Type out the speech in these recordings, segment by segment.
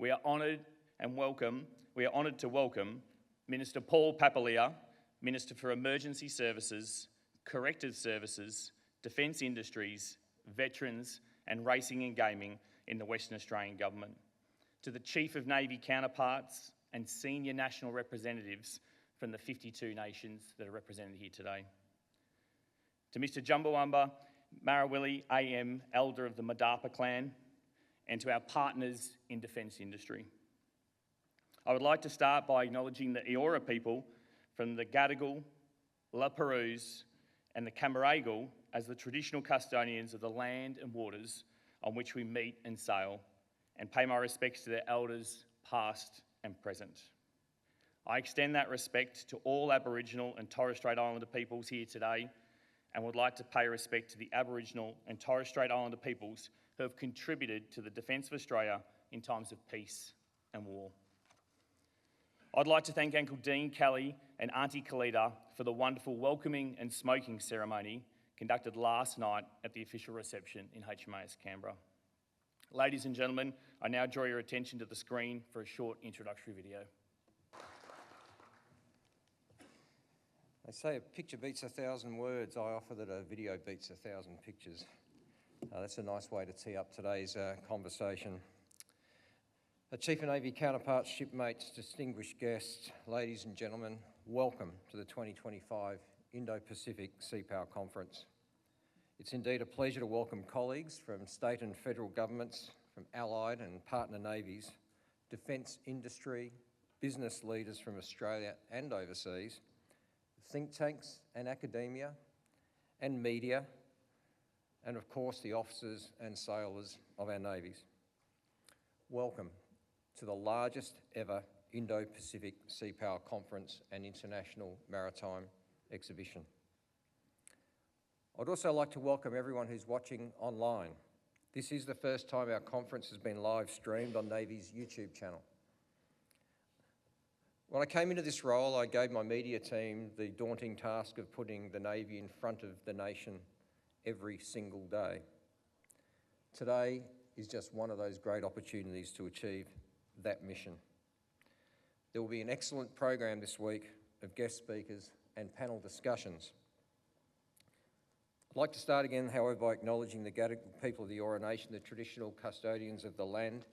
we are honoured to welcome Minister Paul Papalia, Minister for Emergency Services, Corrective Services, Defence Industries, Veterans and Racing and Gaming in the Western Australian Government, to the Chief of Navy counterparts and senior national representatives from the 52 nations that are represented here today, to Mr Jumbawamba Marawili AM, Elder of the Madapa clan, and to our partners in defence industry. I would like to start by acknowledging the Eora people from the Gadigal, La Perouse and the Camaragal as the traditional custodians of the land and waters on which we meet and sail, and pay my respects to their elders past and present. I extend that respect to all Aboriginal and Torres Strait Islander peoples here today, and would like to pay respect to the Aboriginal and Torres Strait Islander peoples who have contributed to the defence of Australia in times of peace and war. I'd like to thank Uncle Dean Kelly and Auntie Kalida for the wonderful welcoming and smoking ceremony conducted last night at the official reception in HMAS Canberra. Ladies and gentlemen, I now draw your attention to the screen for a short introductory video. They say a picture beats 1,000 words. I offer that a video beats 1,000 pictures. That's a nice way to tee up today's conversation. Chief of Navy counterparts, shipmates, distinguished guests, ladies and gentlemen, welcome to the 2025 Indo-Pacific Sea Power Conference. It's indeed a pleasure to welcome colleagues from state and federal governments, from allied and partner navies, defence industry, business leaders from Australia and overseas, think tanks and academia and media, and of course the officers and sailors of our navies. Welcome to the largest ever Indo-Pacific Sea Power Conference and International Maritime Exhibition. I'd also like to welcome everyone who's watching online. This is the first time our conference has been live streamed on Navy's YouTube channel. When I came into this role, I gave my media team the daunting task of putting the Navy in front of the nation every single day. Today is just one of those great opportunities to achieve that mission. There will be an excellent program this week of guest speakers and panel discussions. I'd like to start again, however, by acknowledging the Gadigal people of the Eora Nation, the traditional custodians of the land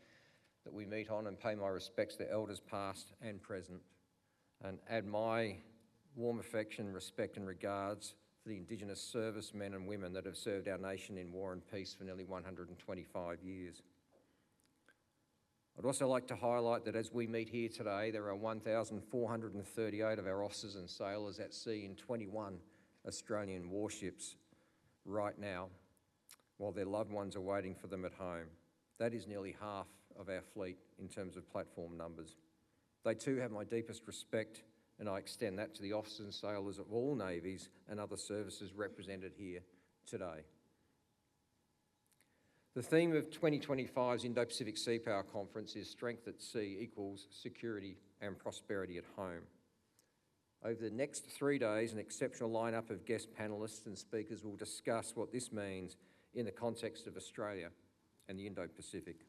that we meet on, and pay my respects to elders past and present, and add my warm affection, respect and regards for the Indigenous servicemen and women that have served our nation in war and peace for nearly 125 years. I'd also like to highlight that as we meet here today, there are 1,438 of our officers and sailors at sea in 21 Australian warships right now, while their loved ones are waiting for them at home. That is nearly half of our fleet in terms of platform numbers. They too have my deepest respect, and I extend that to the officers and sailors of all navies and other services represented here today. The theme of 2025's Indo-Pacific Sea Power Conference is Strength at Sea equals security and prosperity at home. Over the next 3 days, an exceptional lineup of guest panellists and speakers will discuss what this means in the context of Australia and the Indo-Pacific.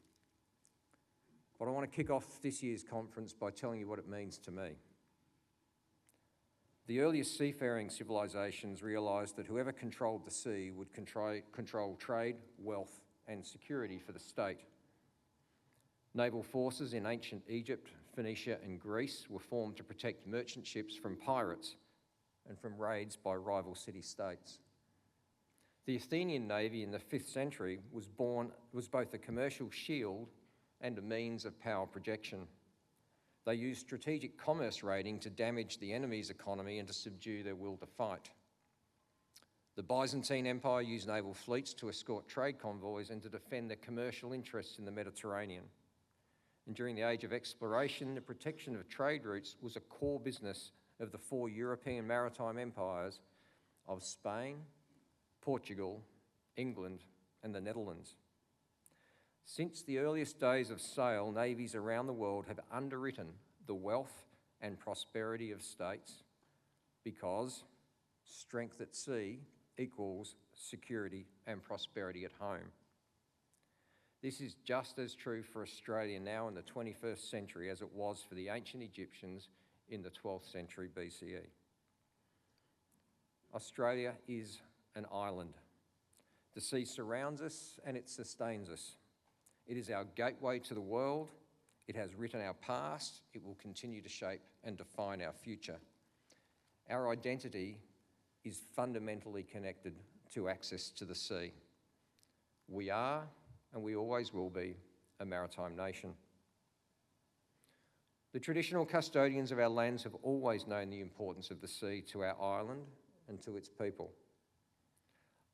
But I want to kick off this year's conference by telling you what it means to me. The earliest seafaring civilisations realised that whoever controlled the sea would control trade, wealth and security for the state. Naval forces in ancient Egypt, Phoenicia and Greece were formed to protect merchant ships from pirates and from raids by rival city-states. The Athenian navy in the 5th century was both a commercial shield and a means of power projection. They used strategic commerce raiding to damage the enemy's economy and to subdue their will to fight. The Byzantine Empire used naval fleets to escort trade convoys and to defend their commercial interests in the Mediterranean. And during the age of exploration, the protection of trade routes was a core business of the 4 European maritime empires of Spain, Portugal, England, and the Netherlands. Since the earliest days of sail, navies around the world have underwritten the wealth and prosperity of states because strength at sea equals security and prosperity at home. This is just as true for Australia now in the 21st century as it was for the ancient Egyptians in the 12th century BCE. Australia is an island. The sea surrounds us and it sustains us. It is our gateway to the world. It has written our past. It will continue to shape and define our future. Our identity is fundamentally connected to access to the sea. We are, and we always will be, a maritime nation. The traditional custodians of our lands have always known the importance of the sea to our island and to its people.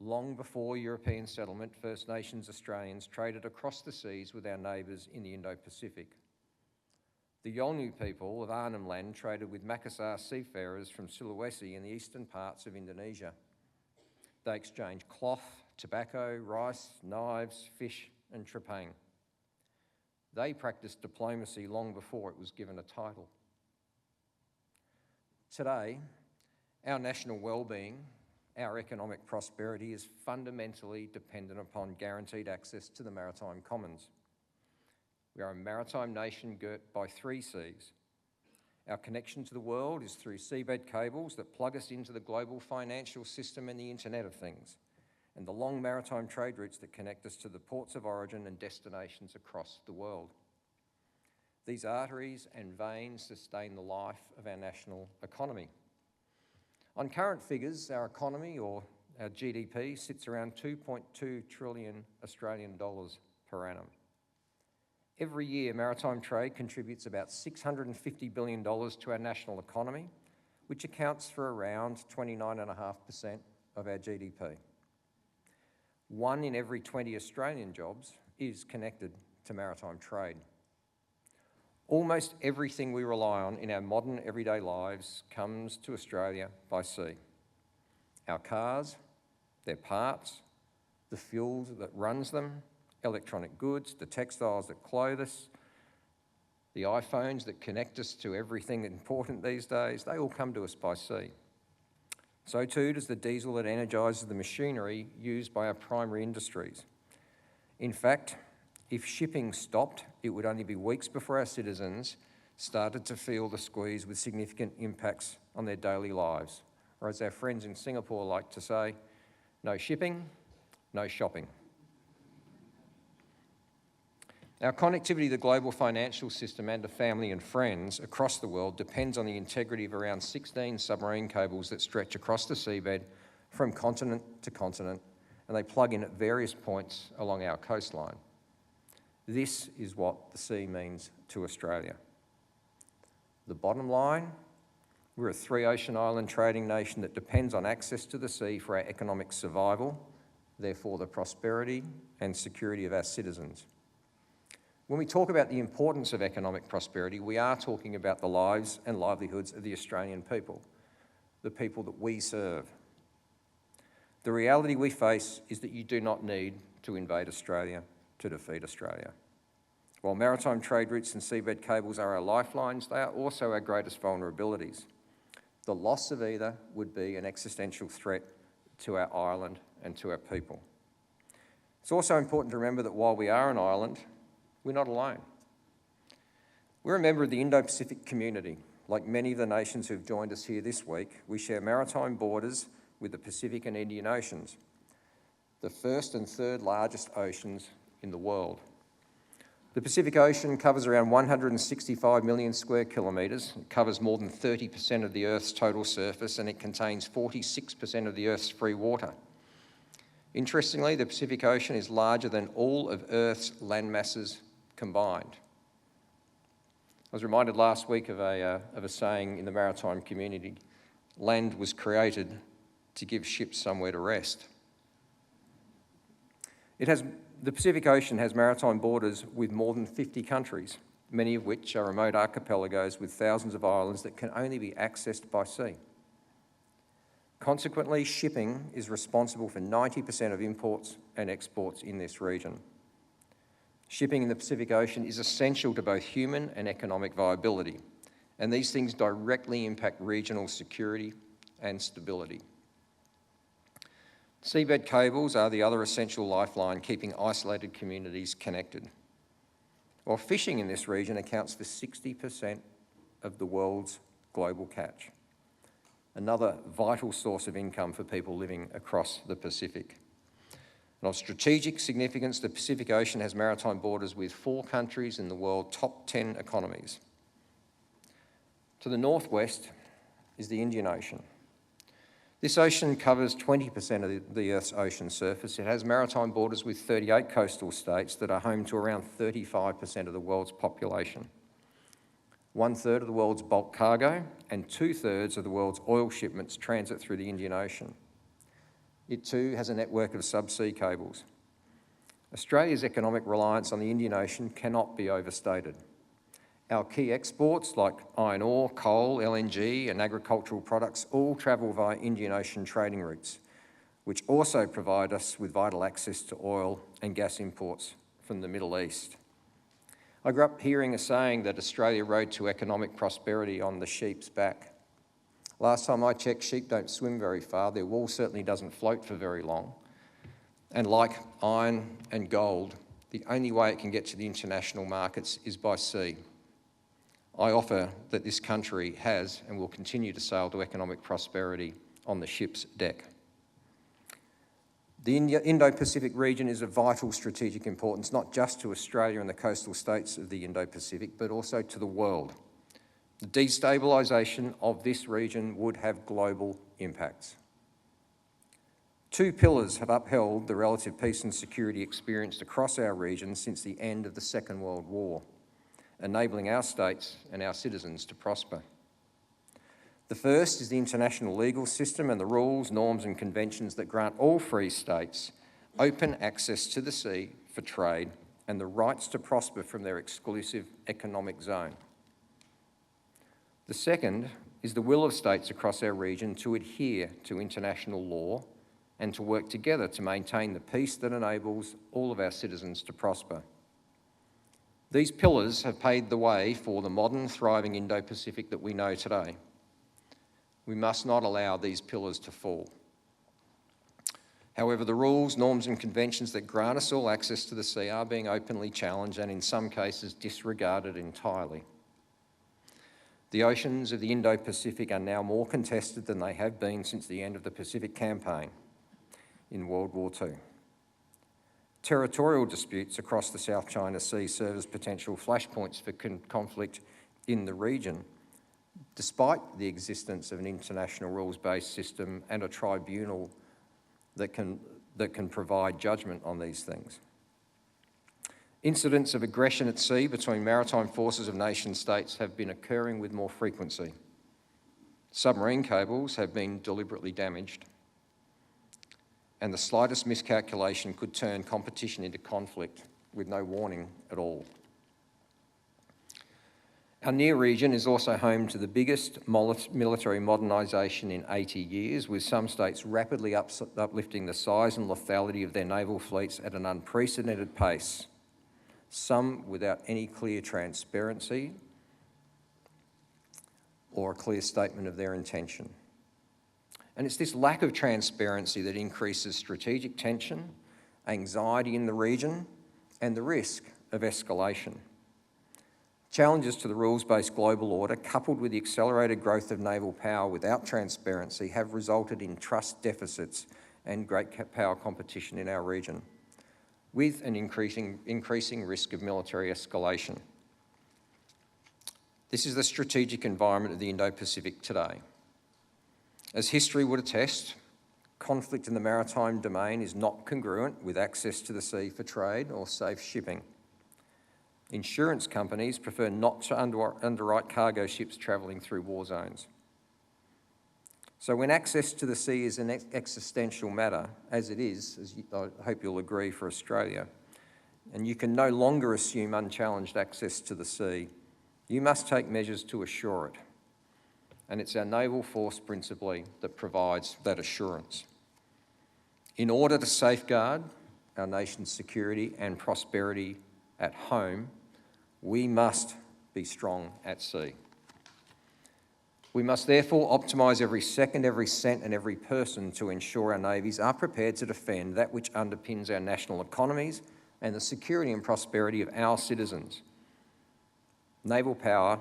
Long before European settlement, First Nations Australians traded across the seas with our neighbours in the Indo-Pacific. The Yolngu people of Arnhem Land traded with Makassar seafarers from Sulawesi in the eastern parts of Indonesia. They exchanged cloth, tobacco, rice, knives, fish and trepang. They practiced diplomacy long before it was given a title. Today, our national well-being, our economic prosperity is fundamentally dependent upon guaranteed access to the maritime commons. We are a maritime nation girt by 3 seas. Our connection to the world is through seabed cables that plug us into the global financial system and the Internet of Things, and the long maritime trade routes that connect us to the ports of origin and destinations across the world. These arteries and veins sustain the life of our national economy. On current figures, our economy, or our GDP, sits around 2.2 trillion Australian dollars per annum. Every year, maritime trade contributes about $650 billion to our national economy, which accounts for around 29.5% of our GDP. 1 in every 20 Australian jobs is connected to maritime trade. Almost everything we rely on in our modern everyday lives comes to Australia by sea. Our cars, their parts, the fuel that runs them, electronic goods, the textiles that clothe us, the iPhones that connect us to everything important these days, they all come to us by sea. So too does the diesel that energises the machinery used by our primary industries. In fact, if shipping stopped, it would only be weeks before our citizens started to feel the squeeze with significant impacts on their daily lives. Or as our friends in Singapore like to say, no shipping, no shopping. Our connectivity to the global financial system and to family and friends across the world depends on the integrity of around 16 submarine cables that stretch across the seabed from continent to continent, and they plug in at various points along our coastline. This is what the sea means to Australia. The bottom line, we're a 3-ocean island trading nation that depends on access to the sea for our economic survival, therefore the prosperity and security of our citizens. When we talk about the importance of economic prosperity, we are talking about the lives and livelihoods of the Australian people, the people that we serve. The reality we face is that you do not need to invade Australia to defeat Australia. While maritime trade routes and seabed cables are our lifelines, they are also our greatest vulnerabilities. The loss of either would be an existential threat to our island and to our people. It's also important to remember that while we are an island, we're not alone. We're a member of the Indo-Pacific community. Like many of the nations who've joined us here this week, we share maritime borders with the Pacific and Indian Oceans, the first and third largest oceans in the world. The Pacific Ocean covers around 165 million square kilometres. It covers more than 30% of the Earth's total surface, and it contains 46% of the Earth's free water. Interestingly, the Pacific Ocean is larger than all of Earth's land masses combined. I was reminded last week of a saying in the maritime community: land was created to give ships somewhere to rest. The Pacific Ocean has maritime borders with more than 50 countries, many of which are remote archipelagos with thousands of islands that can only be accessed by sea. Consequently, shipping is responsible for 90% of imports and exports in this region. Shipping in the Pacific Ocean is essential to both human and economic viability, and these things directly impact regional security and stability. Seabed cables are the other essential lifeline keeping isolated communities connected. While fishing in this region accounts for 60% of the world's global catch, another vital source of income for people living across the Pacific. And of strategic significance, the Pacific Ocean has maritime borders with 4 countries in the world's top 10 economies. To the northwest is the Indian Ocean. This ocean covers 20% of the Earth's ocean surface. It has maritime borders with 38 coastal states that are home to around 35% of the world's population. 1/3 of the world's bulk cargo and 2/3 of the world's oil shipments transit through the Indian Ocean. It too has a network of subsea cables. Australia's economic reliance on the Indian Ocean cannot be overstated. Our key exports like iron ore, coal, LNG and agricultural products all travel via Indian Ocean trading routes, which also provide us with vital access to oil and gas imports from the Middle East. I grew up hearing a saying that Australia rode to economic prosperity on the sheep's back. Last time I checked, sheep don't swim very far. Their wool certainly doesn't float for very long. And like iron and gold, the only way it can get to the international markets is by sea. I offer that this country has and will continue to sail to economic prosperity on the ship's deck. The Indo-Pacific region is of vital strategic importance, not just to Australia and the coastal states of the Indo-Pacific, but also to the world. The destabilisation of this region would have global impacts. 2 pillars have upheld the relative peace and security experienced across our region since the end of the Second World War, enabling our states and our citizens to prosper. The first is the international legal system and the rules, norms and conventions that grant all free states open access to the sea for trade and the rights to prosper from their exclusive economic zone. The second is the will of states across our region to adhere to international law and to work together to maintain the peace that enables all of our citizens to prosper. These pillars have paved the way for the modern, thriving Indo-Pacific that we know today. We must not allow these pillars to fall. However, the rules, norms and conventions that grant us all access to the sea are being openly challenged and in some cases disregarded entirely. The oceans of the Indo-Pacific are now more contested than they have been since the end of the Pacific Campaign in World War II. Territorial disputes across the South China Sea serve as potential flashpoints for conflict in the region, despite the existence of an international rules-based system and a tribunal that can provide judgment on these things. Incidents of aggression at sea between maritime forces of nation-states have been occurring with more frequency. Submarine cables have been deliberately damaged, and the slightest miscalculation could turn competition into conflict with no warning at all. Our near region is also home to the biggest military modernisation in 80 years, with some states rapidly uplifting the size and lethality of their naval fleets at an unprecedented pace, some without any clear transparency or a clear statement of their intention. And it's this lack of transparency that increases strategic tension, anxiety in the region, and the risk of escalation. Challenges to the rules-based global order, coupled with the accelerated growth of naval power without transparency, have resulted in trust deficits and great power competition in our region, with an increasing risk of military escalation. This is the strategic environment of the Indo-Pacific today. As history would attest, conflict in the maritime domain is not congruent with access to the sea for trade or safe shipping. Insurance companies prefer not to underwrite cargo ships travelling through war zones. So when access to the sea is an existential matter, as it is, I hope you'll agree, for Australia, and you can no longer assume unchallenged access to the sea, you must take measures to assure it. And it's our naval force principally that provides that assurance. In order to safeguard our nation's security and prosperity at home, we must be strong at sea. We must therefore optimise every second, every cent and every person to ensure our navies are prepared to defend that which underpins our national economies and the security and prosperity of our citizens. Naval power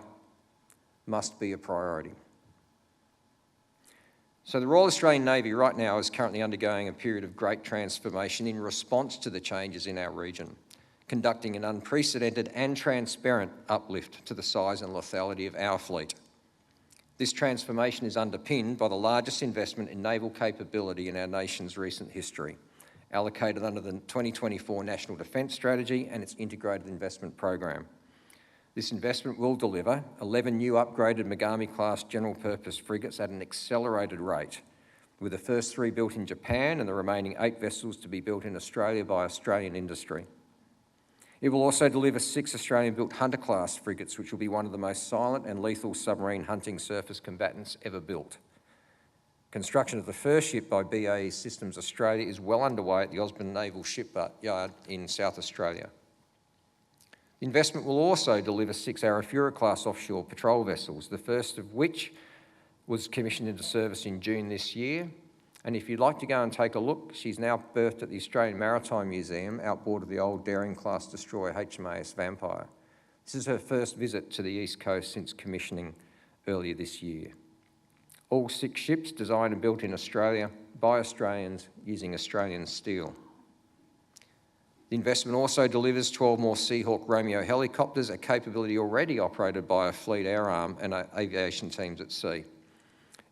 must be a priority. So the Royal Australian Navy right now is currently undergoing a period of great transformation in response to the changes in our region, conducting an unprecedented and transparent uplift to the size and lethality of our fleet. This transformation is underpinned by the largest investment in naval capability in our nation's recent history, allocated under the 2024 National Defence Strategy and its Integrated Investment Program. This investment will deliver 11 new upgraded Megami-class general-purpose frigates at an accelerated rate, with the first 3 built in Japan and the remaining 8 vessels to be built in Australia by Australian industry. It will also deliver 6 Australian-built Hunter-class frigates, which will be one of the most silent and lethal submarine hunting surface combatants ever built. Construction of the first ship by BAE Systems Australia is well underway at the Osborne Naval Shipyard in South Australia. The investment will also deliver 6 Arafura-class offshore patrol vessels, the first of which was commissioned into service in June this year. And if you'd like to go and take a look, she's now berthed at the Australian Maritime Museum outboard of the old Daring-class destroyer HMAS Vampire. This is her first visit to the East Coast since commissioning earlier this year. All 6 ships designed and built in Australia by Australians using Australian steel. The investment also delivers 12 more Seahawk Romeo helicopters, a capability already operated by a fleet air arm and our aviation teams at sea.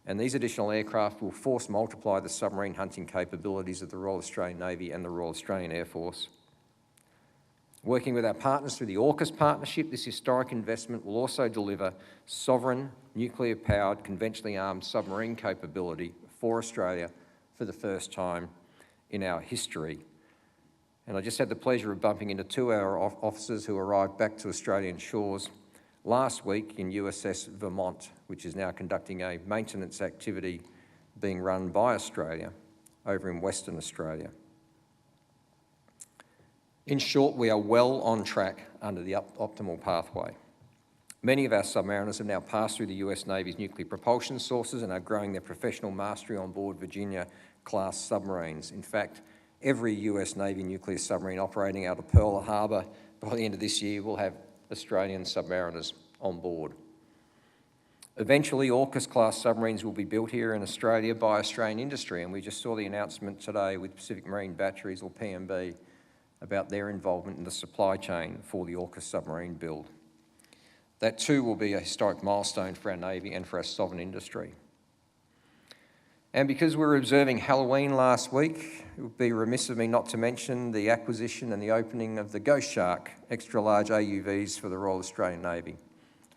And these additional aircraft will force multiply the submarine hunting capabilities of the Royal Australian Navy and the Royal Australian Air Force. Working with our partners through the AUKUS partnership, this historic investment will also deliver sovereign, nuclear-powered, conventionally armed submarine capability for Australia for the first time in our history. And I just had the pleasure of bumping into 2 of our officers who arrived back to Australian shores last week in USS Vermont, which is now conducting a maintenance activity being run by Australia over in Western Australia. In short, we are well on track under the optimal pathway. Many of our submariners have now passed through the US Navy's nuclear propulsion sources and are growing their professional mastery on board Virginia-class submarines. In fact, every US Navy nuclear submarine operating out of Pearl Harbor by the end of this year will have Australian submariners on board. Eventually, AUKUS-class submarines will be built here in Australia by Australian industry, and we just saw the announcement today with Pacific Marine Batteries, or PMB, about their involvement in the supply chain for the AUKUS submarine build. That too will be a historic milestone for our Navy and for our sovereign industry. And because we were observing Halloween last week, it would be remiss of me not to mention the acquisition and the opening of the Ghost Shark extra-large AUVs for the Royal Australian Navy.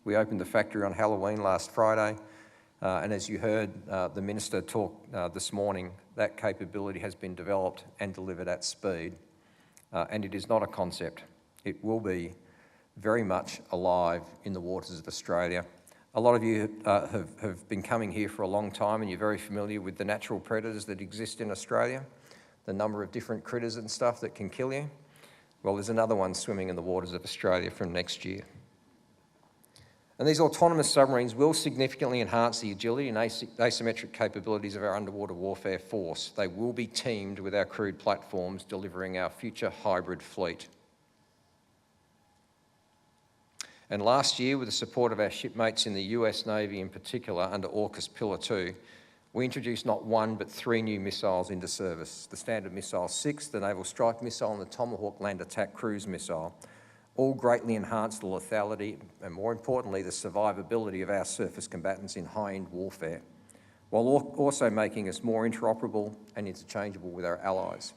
We opened the factory on Halloween last Friday, and as you heard the Minister talk this morning, that capability has been developed and delivered at speed, and it is not a concept. It will be very much alive in the waters of Australia. A lot of you have been coming here for a long time and you're very familiar with the natural predators that exist in Australia, the number of different critters and stuff that can kill you. Well, there's another one swimming in the waters of Australia from next year. And these autonomous submarines will significantly enhance the agility and asymmetric capabilities of our underwater warfare force. They will be teamed with our crewed platforms, delivering our future hybrid fleet. And last year, with the support of our shipmates in the US Navy in particular, under AUKUS Pillar 2, we introduced not 1 but 3 new missiles into service. The Standard Missile 6, the Naval Strike Missile and the Tomahawk Land Attack Cruise Missile, all greatly enhance the lethality and, more importantly, the survivability of our surface combatants in high-end warfare, while also making us more interoperable and interchangeable with our allies.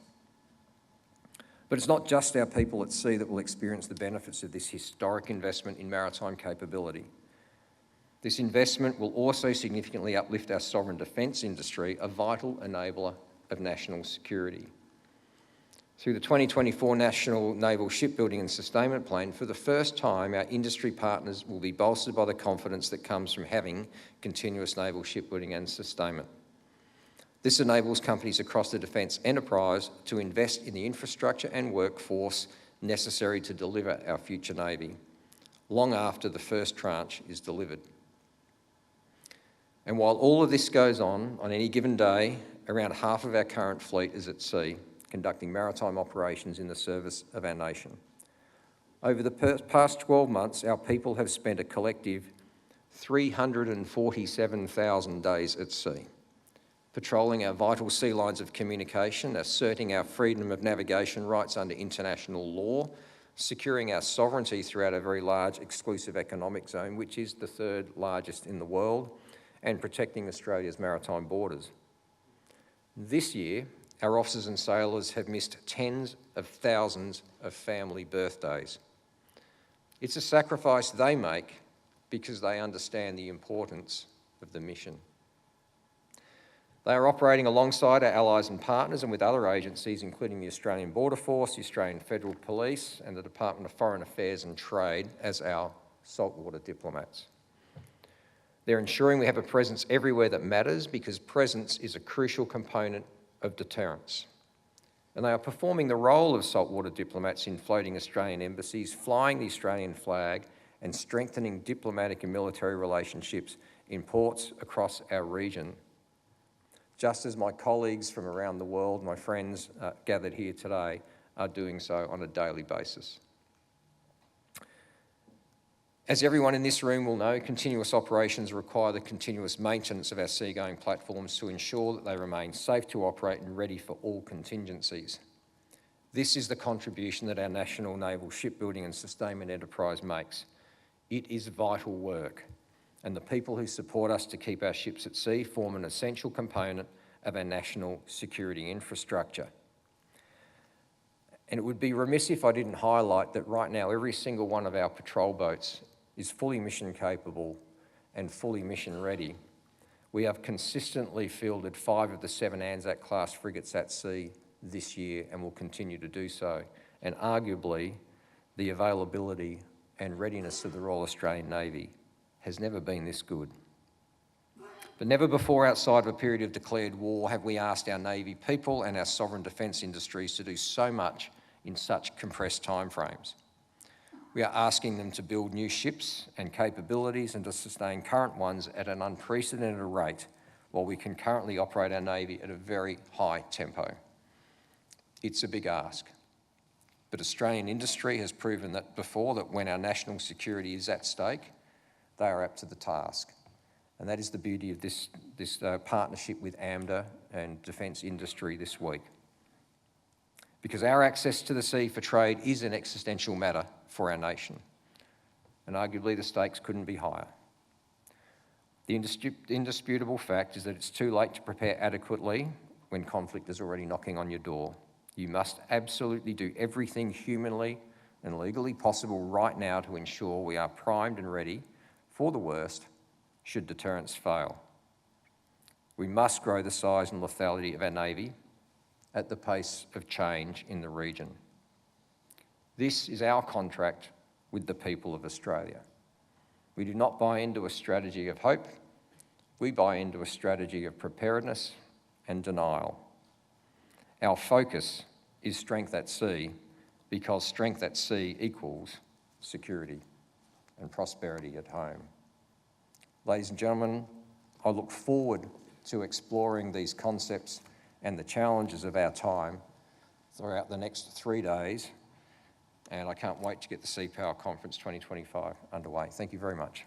But it's not just our people at sea that will experience the benefits of this historic investment in maritime capability. This investment will also significantly uplift our sovereign defence industry, a vital enabler of national security. Through the 2024 National Naval Shipbuilding and Sustainment Plan, for the first time, our industry partners will be bolstered by the confidence that comes from having continuous naval shipbuilding and sustainment. This enables companies across the defence enterprise to invest in the infrastructure and workforce necessary to deliver our future Navy, long after the first tranche is delivered. And while all of this goes on any given day, around half of our current fleet is at sea, conducting maritime operations in the service of our nation. Over the past 12 months, our people have spent a collective 347,000 days at sea, patrolling our vital sea lines of communication, asserting our freedom of navigation rights under international law, securing our sovereignty throughout a very large exclusive economic zone, which is the third largest in the world, and protecting Australia's maritime borders. This year, our officers and sailors have missed tens of thousands of family birthdays. It's a sacrifice they make because they understand the importance of the mission. They are operating alongside our allies and partners and with other agencies, including the Australian Border Force, the Australian Federal Police, and the Department of Foreign Affairs and Trade as our saltwater diplomats. They're ensuring we have a presence everywhere that matters because presence is a crucial component of deterrence. And they are performing the role of saltwater diplomats in floating Australian embassies, flying the Australian flag, and strengthening diplomatic and military relationships in ports across our region. Just as my colleagues from around the world, my friends gathered here today, are doing so on a daily basis. As everyone in this room will know, continuous operations require the continuous maintenance of our seagoing platforms to ensure that they remain safe to operate and ready for all contingencies. This is the contribution that our National Naval Shipbuilding and Sustainment Enterprise makes. It is vital work, and the people who support us to keep our ships at sea form an essential component of our national security infrastructure. And it would be remiss if I didn't highlight that right now every single one of our patrol boats is fully mission capable and fully mission ready. We have consistently fielded 5 of the 7 Anzac class frigates at sea this year and will continue to do so. And arguably, the availability and readiness of the Royal Australian Navy has never been this good. But never before outside of a period of declared war have we asked our Navy people and our sovereign defence industries to do so much in such compressed timeframes. We are asking them to build new ships and capabilities and to sustain current ones at an unprecedented rate while we can currently operate our Navy at a very high tempo. It's a big ask, but Australian industry has proven that before that when our national security is at stake, they are up to the task. And that is the beauty of this partnership with AMDA and defence industry this week. Because our access to the sea for trade is an existential matter for our nation. And arguably the stakes couldn't be higher. The indisputable fact is that it's too late to prepare adequately when conflict is already knocking on your door. You must absolutely do everything humanly and legally possible right now to ensure we are primed and ready for the worst should deterrence fail. We must grow the size and lethality of our Navy at the pace of change in the region. This is our contract with the people of Australia. We do not buy into a strategy of hope. We buy into a strategy of preparedness and denial. Our focus is strength at sea because strength at sea equals security and prosperity at home. Ladies and gentlemen, I look forward to exploring these concepts and the challenges of our time throughout the next 3 days, and I can't wait to get the Sea Power Conference 2025 underway. Thank you very much.